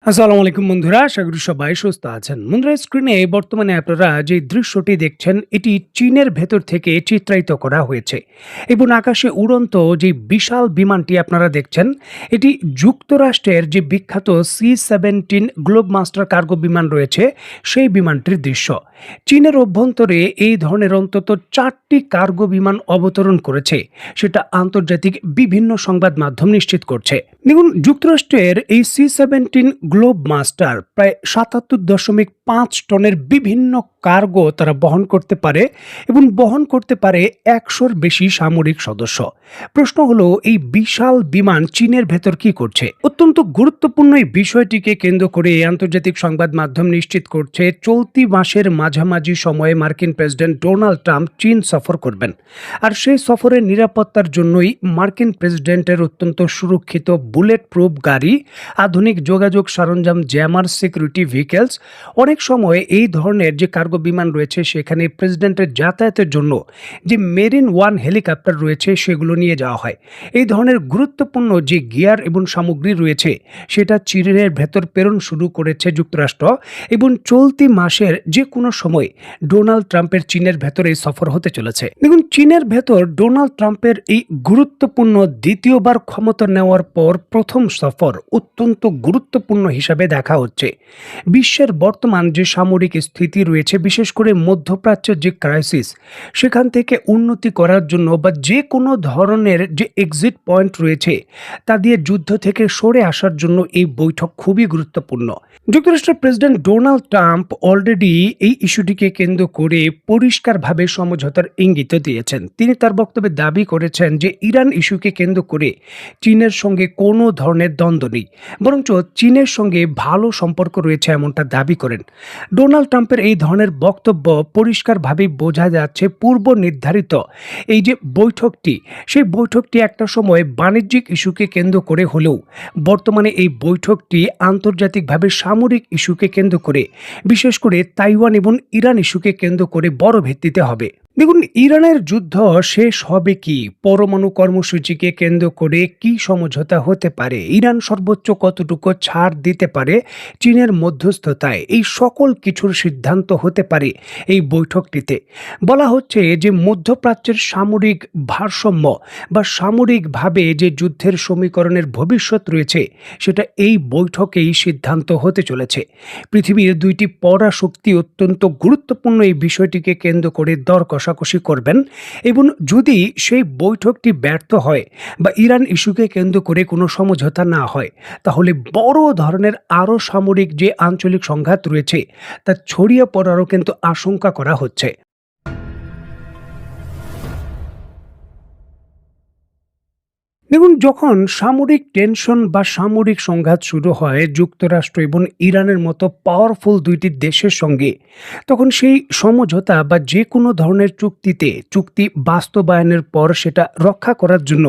আসসালামু আলাইকুম বন্ধুরা, আশা করি সবাই সুস্থ আছেন। বন্ধুরা, স্ক্রিনে বর্তমানে আপনারা যে দৃশ্যটি দেখছেন এটি চীনের ভেতর থেকে চিত্রায়িত করা হয়েছে এবং আকাশে উড়ন্ত যে বিশাল বিমানটি আপনারা দেখছেন এটি যুক্তরাষ্ট্রের যে বিখ্যাত C-17 গ্লোব মাস্টার কার্গো বিমান রয়েছে সেই বিমানটির দৃশ্য। চীনের অভ্যন্তরে এই ধরনের অন্তত 4টি কার্গো বিমান অবতরণ করেছে, সেটা আন্তর্জাতিক বিভিন্ন সংবাদ মাধ্যম নিশ্চিত করছে। দেখুন, যুক্তরাষ্ট্রের এই C-17 গ্লোব মাস্টার প্রায় 77.5 টনের বিভিন্ন কার্গো তারা বহন করতে পারে এবং বহন করতে পারে 100-র বেশি সামরিক সদস্য। প্রশ্ন হলো, এই বিশাল বিমান চীনের ভেতর কি করছে? অত্যন্ত গুরুত্বপূর্ণ এই বিষয়টিকে কেন্দ্র করে আন্তর্জাতিক সংবাদ মাধ্যম নিশ্চিত করছে চলতি মাসের মাঝামাঝি সময়ে মার্কিন প্রেসিডেন্ট ডোনাল্ড ট্রাম্প চীন সফর করবেন। আর সেই সফরের নিরাপত্তার জন্যই মার্কিন প্রেসিডেন্টের অত্যন্ত সুরক্ষিত বুলেট প্রুফ গাড়ি, আধুনিক যোগাযোগ সরঞ্জাম, জ্যামার, সিকিউরিটি ভেহিকেলস, অনেক সময় এই ধরনের যে কার্গো বিমান রয়েছে সেখানে প্রেসিডেন্টের যাতায়াতের জন্য যে মেরিন ওয়ান হেলিকপ্টার রয়েছে সেগুলো নিয়ে যাওয়া হয়। এই ধরনের গুরুত্বপূর্ণ যে গিয়ার এবং সামগ্রী রয়েছে সেটা চীনের ভেতর প্রেরণ শুরু করেছে যুক্তরাষ্ট্র এবং চলতি মাসের যে কোনো সময় ডোনাল্ড ট্রাম্পের চীনের ভেতরে সফর হতে চলেছে। দেখুন, চীনের ভেতর ডোনাল্ড ট্রাম্পের এই গুরুত্বপূর্ণ দ্বিতীয়বার ক্ষমতা নেওয়ার পর প্রথম সফর অত্যন্ত গুরুত্বপূর্ণ হিসাবে দেখা হচ্ছে। বিশ্বের বর্তমান যে সামরিক স্থিতি রয়েছে, বিশেষ করে মধ্যপ্রাচ্যের যে ক্রাইসিস, সেখান থেকে উন্নতি করার জন্য বা যে কোনো ধরনের যে এক্সিট পয়েন্ট রয়েছে তা দিয়ে যুদ্ধ থেকে সরে আসার জন্য এই বৈঠক খুবই গুরুত্বপূর্ণ। যুক্তরাষ্ট্রের প্রেসিডেন্ট ডোনাল্ড ট্রাম্প অলরেডি এই ইস্যুটিকে কেন্দ্র করে পরিষ্কারভাবে সমঝোতার ইঙ্গিত দিয়েছেন। তিনি তার বক্তব্যে দাবি করেছেন যে ইরান ইস্যুকে কেন্দ্র করে চীনের সঙ্গে কোনো ধরনের দ্বন্দ্ব নেই, বরঞ্চ চীনের সঙ্গে ভালো সম্পর্ক রয়েছে এমনটা দাবি করেন। ডোনাল্ড ট্রাম্পের এই ধরনের বক্তব্য পরিষ্কারভাবেই বোঝা যাচ্ছে পূর্ব নির্ধারিত এই যে বৈঠকটি, সেই বৈঠকটি একটা সময় বাণিজ্যিক ইস্যুকে কেন্দ্র করে হলেও বর্তমানে এই বৈঠকটি আন্তর্জাতিকভাবে সামরিক ইস্যুকে কেন্দ্র করে, বিশেষ করে তাইওয়ান এবং ইরান ইস্যুকে কেন্দ্র করে বড় ভিত্তিতে হবে। দেখুন, ইরানের যুদ্ধ শেষ হবে কি, পরমাণু কর্মসূচিকে কেন্দ্র করে কি সমঝোতা হতে পারে, ইরান সর্বোচ্চ কতটুকু ছাড় দিতে পারে চীনের মধ্যস্থতায়, এই সকল কিছুর সিদ্ধান্ত হতে পারে এই বৈঠকটিতে। বলা হচ্ছে যে মধ্যপ্রাচ্যের সামরিক ভারসাম্য বা সামরিকভাবে যে যুদ্ধের সমীকরণের ভবিষ্যৎ রয়েছে সেটা এই বৈঠকেই সিদ্ধান্ত হতে চলেছে। পৃথিবীর দুইটি পরাশক্তি অত্যন্ত গুরুত্বপূর্ণ এই বিষয়টিকে কেন্দ্র করে দর কষাকষি করবেন এবং যদি সেই বৈঠকটি ব্যর্থ হয় বা ইরান ইস্যুকে কেন্দ্র করে কোনো সমঝোতা না হয়, তাহলে বড় ধরনের আরও সামরিক যে আঞ্চলিক সংঘাত রয়েছে তা ছড়িয়ে পড়ারও কিন্তু আশঙ্কা করা হচ্ছে। দেখুন, যখন সামরিক টেনশন বা সামরিক সংঘাত শুরু হয় যুক্তরাষ্ট্র এবং ইরানের মতো পাওয়ারফুল দুইটি দেশের সঙ্গে, তখন সেই সমঝোতা বা যে কোনো ধরনের চুক্তি বাস্তবায়নের পর সেটা রক্ষা করার জন্য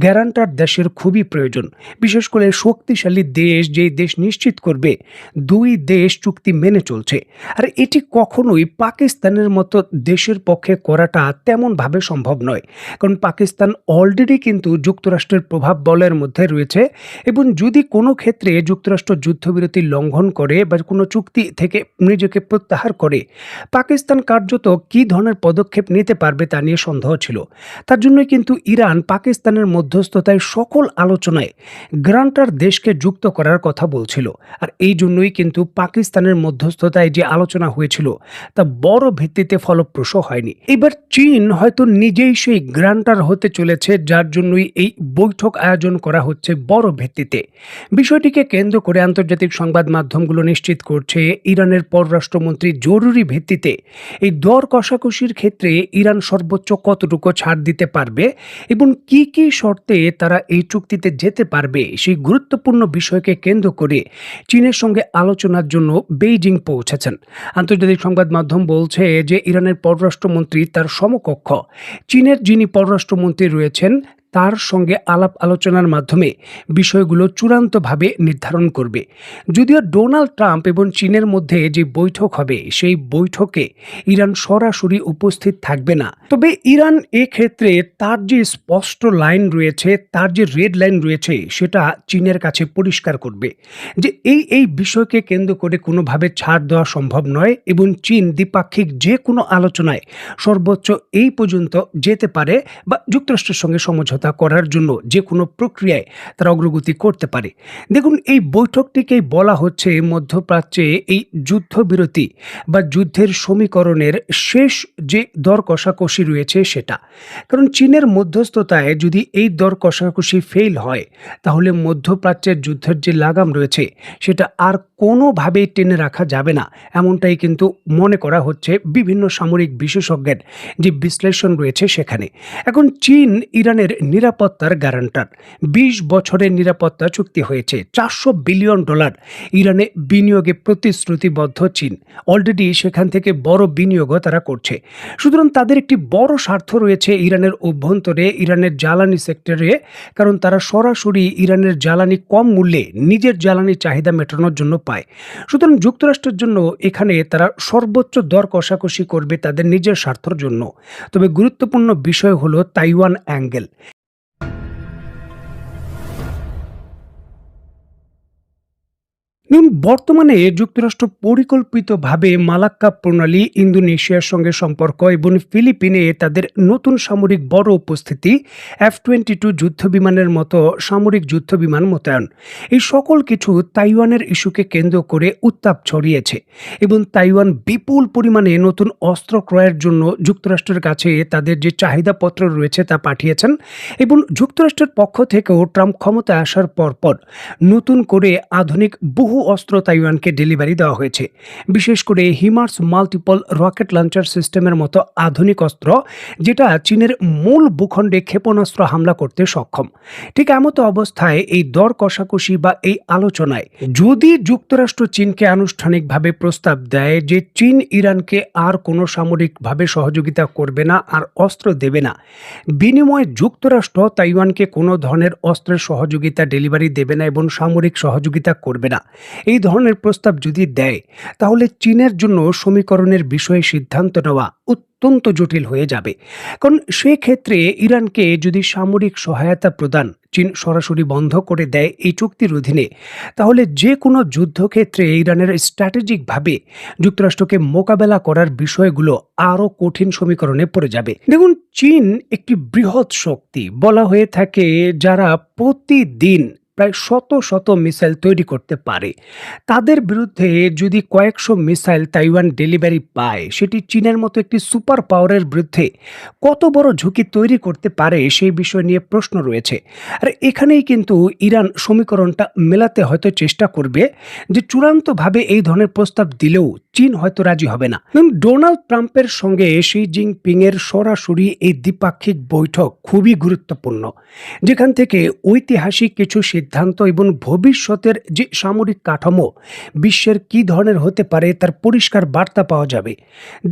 গ্যারান্টার দেশের খুবই প্রয়োজন। বিশেষ করে শক্তিশালী দেশ, যেই দেশ নিশ্চিত করবে দুই দেশ চুক্তি মেনে চলছে। আর এটি কখনোই পাকিস্তানের মতো দেশের পক্ষে করাটা তেমনভাবে সম্ভব নয়, কারণ পাকিস্তান অলরেডি কিন্তু যুক্তরাষ্ট্রের প্রভাব বলয়ের মধ্যে রয়েছে এবং যদি কোনো ক্ষেত্রে যুক্তরাষ্ট্র যুদ্ধবিরতি লঙ্ঘন করে বা কোনো চুক্তি থেকে নিজেকে প্রত্যাহার করে, পাকিস্তান কার্যত কী ধরনের পদক্ষেপ নিতে পারবে তা নিয়ে সন্দেহ ছিল। তার জন্যই কিন্তু ইরান পাকিস্তানের মধ্যস্থতায় সকল আলোচনায় গ্রান্টার দেশকে যুক্ত করার কথা বলছিল। আর এই জন্যই কিন্তু পাকিস্তানের মধ্যস্থতায় যে আলোচনা হয়েছিল তা বড় ভিত্তিতে ফলপ্রসূ হয়নি। এবার চীন হয়তো নিজেই সেই গ্রান্টার হতে চলেছে, যার জন্যই এই বৈঠক আয়োজন করা হচ্ছে বড় ভিত্তিতে। বিষয়টিকে কেন্দ্র করে আন্তর্জাতিক সংবাদ মাধ্যমগুলো নিশ্চিত করছে ইরানের পররাষ্ট্রমন্ত্রী জরুরি ভিত্তিতে এই দর কষাকষির ক্ষেত্রে ইরান সর্বোচ্চ কতটুকু ছাড় দিতে পারবে এবং কি কি শর্তে তারা এই চুক্তিতে যেতে পারবে, সেই গুরুত্বপূর্ণ বিষয়কে কেন্দ্র করে চীনের সঙ্গে আলোচনার জন্য বেইজিং পৌঁছেছেন। আন্তর্জাতিক সংবাদ মাধ্যম বলছে যে ইরানের পররাষ্ট্রমন্ত্রী তার সমকক্ষ চীনের যিনি পররাষ্ট্রমন্ত্রী রয়েছেন তার সঙ্গে আলাপ আলোচনার মাধ্যমে বিষয়গুলো চূড়ান্তভাবে নির্ধারণ করবে। যদিও ডোনাল্ড ট্রাম্প এবং চীনের মধ্যে যে বৈঠক হবে সেই বৈঠকে ইরান সরাসরি উপস্থিত থাকবে না, তবে ইরান এক্ষেত্রে তার যে স্পষ্ট লাইন রয়েছে, তার যে রেড লাইন রয়েছে সেটা চীনের কাছে পরিষ্কার করবে যে এই বিষয়কে কেন্দ্র করে কোনোভাবে ছাড় দেওয়া সম্ভব নয় এবং চীন দ্বিপাক্ষিক যে কোনো আলোচনায় সর্বোচ্চ এই পর্যন্ত যেতে পারে বা যুক্তরাষ্ট্রের সঙ্গে সমঝোতা করার জন্য যে কোনো প্রক্রিয়ায় তারা অগ্রগতি করতে পারে। দেখুন, এই বৈঠকটিকেই বলা হচ্ছে মধ্যপ্রাচ্যে এই যুদ্ধবিরতি বা যুদ্ধের সমীকরণের শেষ যে দর কষাকষি রয়েছে সেটা। কারণ চীনের মধ্যস্থতায় যদি এই দর কষাকষি ফেল হয় তাহলে মধ্যপ্রাচ্যের যুদ্ধের যে লাগাম রয়েছে সেটা আর কোনোভাবেই টেনে রাখা যাবে না, এমনটাই কিন্তু মনে করা হচ্ছে বিভিন্ন সামরিক বিশেষজ্ঞের যে বিশ্লেষণ রয়েছে সেখানে। এখন চীন ইরানের নিরাপত্তার গ্যারান্টার। ২০ বছরের নিরাপত্তা চুক্তি হয়েছে। $400 বিলিয়ন ইরানে বিনিয়োগে প্রতিশ্রুতিবদ্ধ চীন। অলরেডি সেখান থেকে বড় বিনিয়োগও তারা করছে। সুতরাং তাদের একটি বড় স্বার্থ রয়েছে ইরানের অভ্যন্তরে, ইরানের জ্বালানি সেক্টরে, কারণ তারা সরাসরি ইরানের জ্বালানি কম মূল্যে নিজের জ্বালানি চাহিদা মেটানোর জন্য পায়। সুতরাং যুক্তরাষ্ট্রের জন্য এখানে তারা সর্বোচ্চ দর কষাকষি করবে তাদের নিজের স্বার্থের জন্য। তবে গুরুত্বপূর্ণ বিষয় হলো তাইওয়ান অ্যাঙ্গেল। বর্তমানে যুক্তরাষ্ট্র পরিকল্পিতভাবে মালাক্কা প্রণালী, ইন্দোনেশিয়ার সঙ্গে সম্পর্ক এবং ফিলিপিনে তাদের নতুন সামরিক বড় উপস্থিতি, F-22 যুদ্ধবিমানের মতো সামরিক যুদ্ধবিমান মোতায়েন, এই সকল কিছু তাইওয়ানের ইস্যুকে কেন্দ্র করে উত্তাপ ছড়িয়েছে এবং তাইওয়ান বিপুল পরিমাণে নতুন অস্ত্র ক্রয়ের জন্য যুক্তরাষ্ট্রের কাছে তাদের যে চাহিদাপত্র রয়েছে তা পাঠিয়েছেন এবং যুক্তরাষ্ট্রের পক্ষ থেকেও ট্রাম্প ক্ষমতায় আসার পরপর নতুন করে আধুনিক বহু অস্ত্র তাইওয়ানকে ডেলিভারি দেওয়া হয়েছে। বিশেষ করে হিমার্স মাল্টিপল রকেট লঞ্চার সিস্টেমের মতো আধুনিক অস্ত্র, যেটা চীনের মূল ভূখণ্ডে ক্ষেপণাস্ত্র হামলা করতে সক্ষম। ঠিক এমতো অবস্থায় এই দর কষাকষি বা এই আলোচনায় যদি যুক্তরাষ্ট্র চীনকে আনুষ্ঠানিকভাবে প্রস্তাব দেয় যে চীন ইরানকে আর কোনো সামরিকভাবে সহযোগিতা করবে না, আর অস্ত্র দেবে না, বিনিময়ে যুক্তরাষ্ট্র তাইওয়ানকে কোনো ধরনের অস্ত্রের সহযোগিতা ডেলিভারি দেবে না এবং সামরিক সহযোগিতা করবে না, এই ধরনের প্রস্তাব যদি দেয় তাহলে চীনের জন্য সমীকরণের বিষয়ে সিদ্ধান্ত নেওয়া অত্যন্ত জটিল হয়ে যাবে। কারণ সেক্ষেত্রে ইরানকে যদি সামরিক সহায়তা প্রদান চীন সরাসরি বন্ধ করে দেয় এই চুক্তির অধীনে, তাহলে যে কোনো যুদ্ধক্ষেত্রে ইরানের স্ট্র্যাটেজিকভাবে যুক্তরাষ্ট্রকে মোকাবেলা করার বিষয়গুলো আরও কঠিন সমীকরণে পড়ে যাবে। দেখুন, চীন একটি বৃহৎ শক্তি বলা হয়ে থাকে, যারা প্রতিদিন প্রায় শত শত মিসাইল তৈরি করতে পারে। তাদের বিরুদ্ধে যদি কয়েকশো মিসাইল তাইওয়ান ডেলিভারি পায়, সেটি চীনের মতো একটি সুপার পাওয়ারের বিরুদ্ধে কত বড় ঝুঁকি তৈরি করতে পারে সেই বিষয় নিয়ে প্রশ্ন রয়েছে। আর এখানেই কিন্তু ইরান সমীকরণটা মেলাতে হয়তো চেষ্টা করবে যে চূড়ান্তভাবে এই ধরনের প্রস্তাব দিলেও চীন হয়তো রাজি হবে না। ডোনাল্ড ট্রাম্পের সঙ্গে শি জিনপিং এর সরাসরি এই দ্বিপাক্ষিক বৈঠক খুবই গুরুত্বপূর্ণ, যেখান থেকে ঐতিহাসিক কিছু সিদ্ধান্ত এবং ভবিষ্যতের যে সামরিক কাঠামো বিশ্বের কি ধরনের হতে পারে তার পরিষ্কার বার্তা পাওয়া যাবে।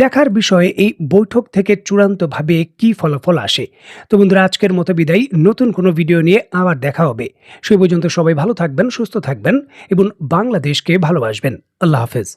দেখার বিষয়ে এই বৈঠক থেকে চূড়ান্তভাবে কি ফলাফল আসে। তো বন্ধুরা, আজকের মতো বিদায়। নতুন কোনো ভিডিও নিয়ে আবার দেখা হবে। সেই পর্যন্ত সবাই ভালো থাকবেন, সুস্থ থাকবেন এবং বাংলাদেশকে ভালোবাসবেন। আল্লাহ হাফেজ।